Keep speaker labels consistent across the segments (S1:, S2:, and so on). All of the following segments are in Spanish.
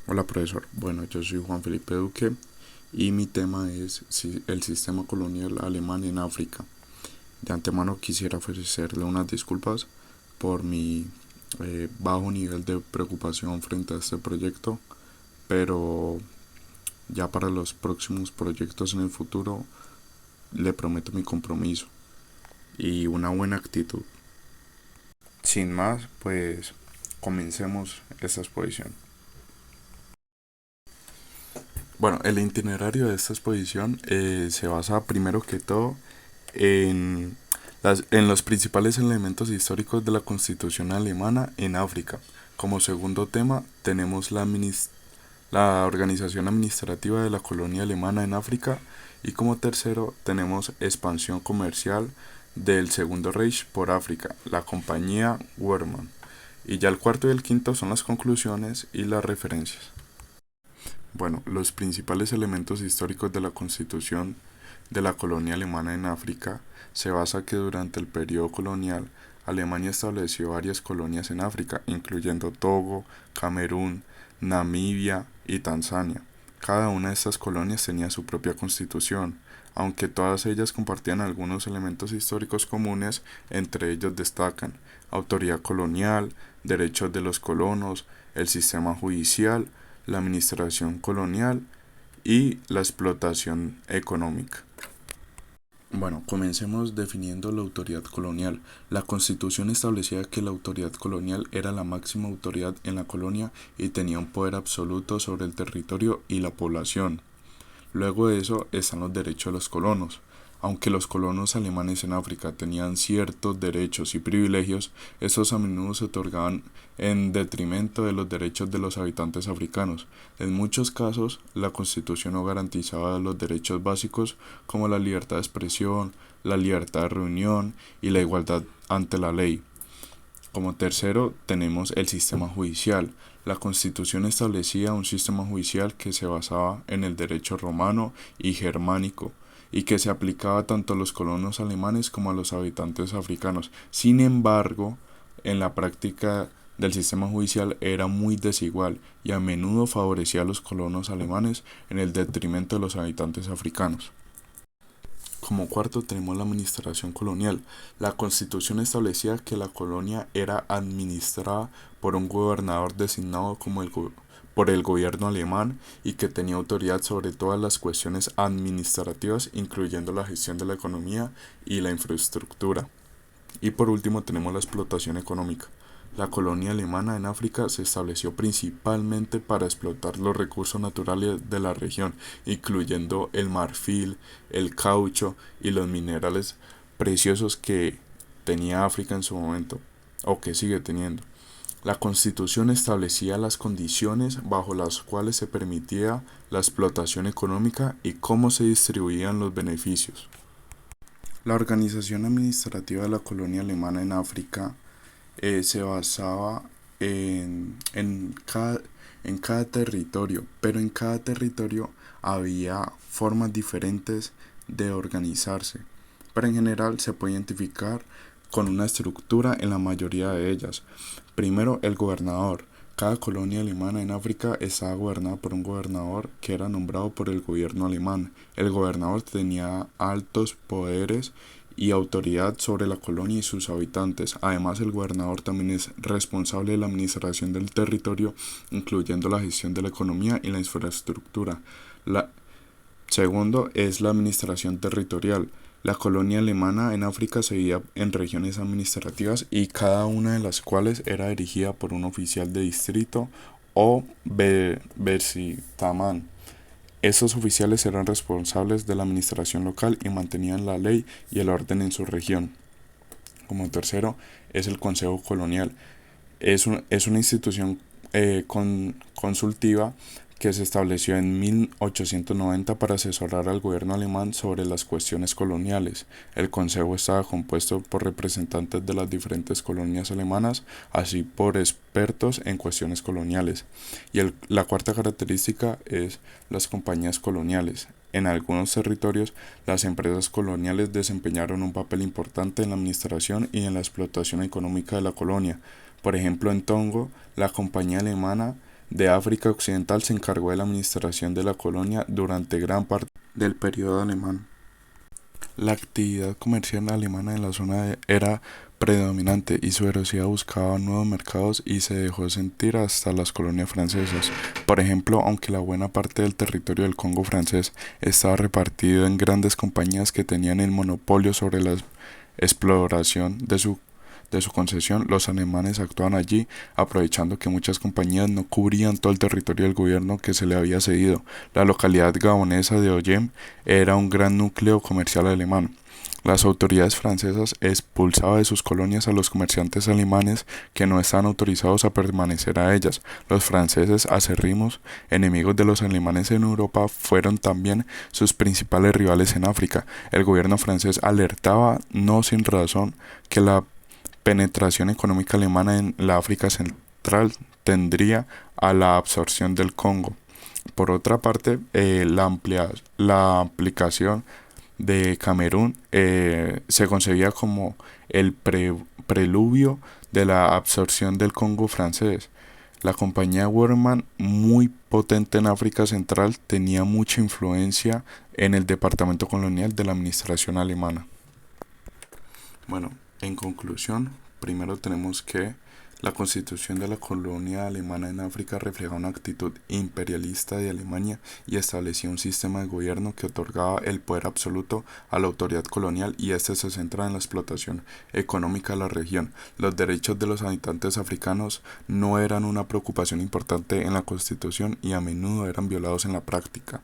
S1: Hola profesor, bueno yo soy Juan Felipe Duque y mi tema es el sistema colonial alemán en África. De antemano quisiera ofrecerle unas disculpas por mi bajo nivel de preocupación frente a este proyecto, pero ya para los próximos proyectos en el futuro le prometo mi compromiso y una buena actitud. Sin más, pues comencemos esta exposición. Bueno, el itinerario de esta exposición se basa primero que todo en, en los principales elementos históricos de la Constitución alemana en África. Como segundo tema tenemos la organización administrativa de la colonia alemana en África y como tercero tenemos expansión comercial del Segundo Reich por África, la compañía Wehrmann. Y ya el cuarto y el quinto son las conclusiones y las referencias. Bueno, los principales elementos históricos de la constitución de la colonia alemana en África se basa que durante el periodo colonial Alemania estableció varias colonias en África, incluyendo Togo, Camerún, Namibia y Tanzania. Cada una de estas colonias tenía su propia constitución, aunque todas ellas compartían algunos elementos históricos comunes, entre ellos destacan autoridad colonial, derechos de los colonos, el sistema judicial, la administración colonial y la explotación económica. Bueno, comencemos definiendo la autoridad colonial. La Constitución establecía que la autoridad colonial era la máxima autoridad en la colonia y tenía un poder absoluto sobre el territorio y la población. Luego de eso están los derechos de los colonos. Aunque los colonos alemanes en África tenían ciertos derechos y privilegios, estos a menudo se otorgaban en detrimento de los derechos de los habitantes africanos. En muchos casos, la Constitución no garantizaba los derechos básicos como la libertad de expresión, la libertad de reunión y la igualdad ante la ley. Como tercero, tenemos el sistema judicial. La Constitución establecía un sistema judicial que se basaba en el derecho romano y germánico y que se aplicaba tanto a los colonos alemanes como a los habitantes africanos. Sin embargo, en la práctica del sistema judicial era muy desigual y a menudo favorecía a los colonos alemanes en el detrimento de los habitantes africanos. Como cuarto tenemos la administración colonial. La constitución establecía que la colonia era administrada por un gobernador designado por el gobierno alemán y que tenía autoridad sobre todas las cuestiones administrativas, incluyendo la gestión de la economía y la infraestructura. Y por último tenemos la explotación económica. La colonia alemana en África se estableció principalmente para explotar los recursos naturales de la región, incluyendo el marfil, el caucho y los minerales preciosos que tenía África en su momento, o que sigue teniendo. La Constitución establecía las condiciones bajo las cuales se permitía la explotación económica y cómo se distribuían los beneficios. La organización administrativa de la colonia alemana en África se basaba en cada territorio, pero en cada territorio había formas diferentes de organizarse. Pero en general se puede identificar con una estructura en la mayoría de ellas. Primero, el gobernador. Cada colonia alemana en África estaba gobernada por un gobernador que era nombrado por el gobierno alemán. El gobernador tenía altos poderes y autoridad sobre la colonia y sus habitantes. Además, el gobernador también es responsable de la administración del territorio, incluyendo la gestión de la economía y la infraestructura. La segundo es la administración territorial. La colonia alemana en África se dividía en regiones administrativas y cada una de las cuales era dirigida por un oficial de distrito o Versitaman. Estos oficiales eran responsables de la administración local y mantenían la ley y el orden en su región. Como tercero es el Consejo Colonial. Es una institución consultiva que se estableció en 1890 para asesorar al gobierno alemán sobre las cuestiones coloniales. El consejo estaba compuesto por representantes de las diferentes colonias alemanas, así por expertos en cuestiones coloniales. Y la cuarta característica es las compañías coloniales. En algunos territorios, las empresas coloniales desempeñaron un papel importante en la administración y en la explotación económica de la colonia. Por ejemplo, en Tongo, la compañía alemana de África Occidental se encargó de la administración de la colonia durante gran parte del periodo alemán. La actividad comercial alemana en la zona era predominante y su ferocidad buscaba nuevos mercados y se dejó sentir hasta las colonias francesas. Por ejemplo, aunque la buena parte del territorio del Congo francés estaba repartido en grandes compañías que tenían el monopolio sobre la exploración de su concesión, los alemanes actuaban allí aprovechando que muchas compañías no cubrían todo el territorio del gobierno que se le había cedido. La localidad gabonesa de Oyem era un gran núcleo comercial alemán. Las autoridades francesas expulsaban de sus colonias a los comerciantes alemanes que no estaban autorizados a permanecer a ellas. Los franceses, acérrimos enemigos de los alemanes en Europa, fueron también sus principales rivales en África. El gobierno francés alertaba, no sin razón, que la penetración económica alemana en la África Central tendría a la absorción del Congo. Por otra parte, la aplicación de Camerún se concebía como el preludio de la absorción del Congo francés. La compañía Waterman, muy potente en África Central, tenía mucha influencia en el departamento colonial de la administración alemana. Bueno, en conclusión, primero tenemos que la constitución de la colonia alemana en África refleja una actitud imperialista de Alemania y establecía un sistema de gobierno que otorgaba el poder absoluto a la autoridad colonial y este se centra en la explotación económica de la región. Los derechos de los habitantes africanos no eran una preocupación importante en la constitución y a menudo eran violados en la práctica.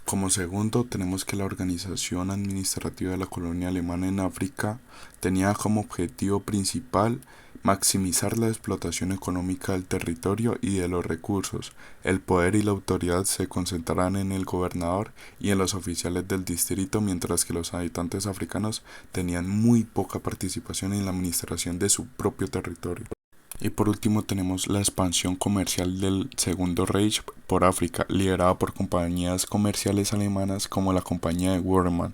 S1: Como segundo, tenemos que la organización administrativa de la colonia alemana en África tenía como objetivo principal maximizar la explotación económica del territorio y de los recursos. El poder y la autoridad se concentrarán en el gobernador y en los oficiales del distrito, mientras que los habitantes africanos tenían muy poca participación en la administración de su propio territorio. Y por último tenemos la expansión comercial del Segundo Reich por África, liderada por compañías comerciales alemanas como la compañía de Waterman.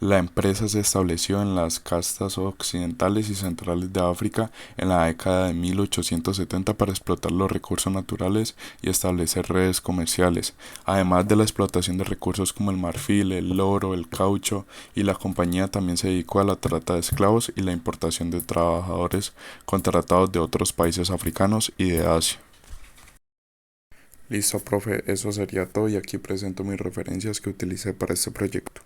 S1: La empresa se estableció en las costas occidentales y centrales de África en la década de 1870 para explotar los recursos naturales y establecer redes comerciales, además de la explotación de recursos como el marfil, el oro, el caucho, y la compañía también se dedicó a la trata de esclavos y la importación de trabajadores contratados de otros países africanos y de Asia. Listo, profe, eso sería todo y aquí presento mis referencias que utilicé para este proyecto.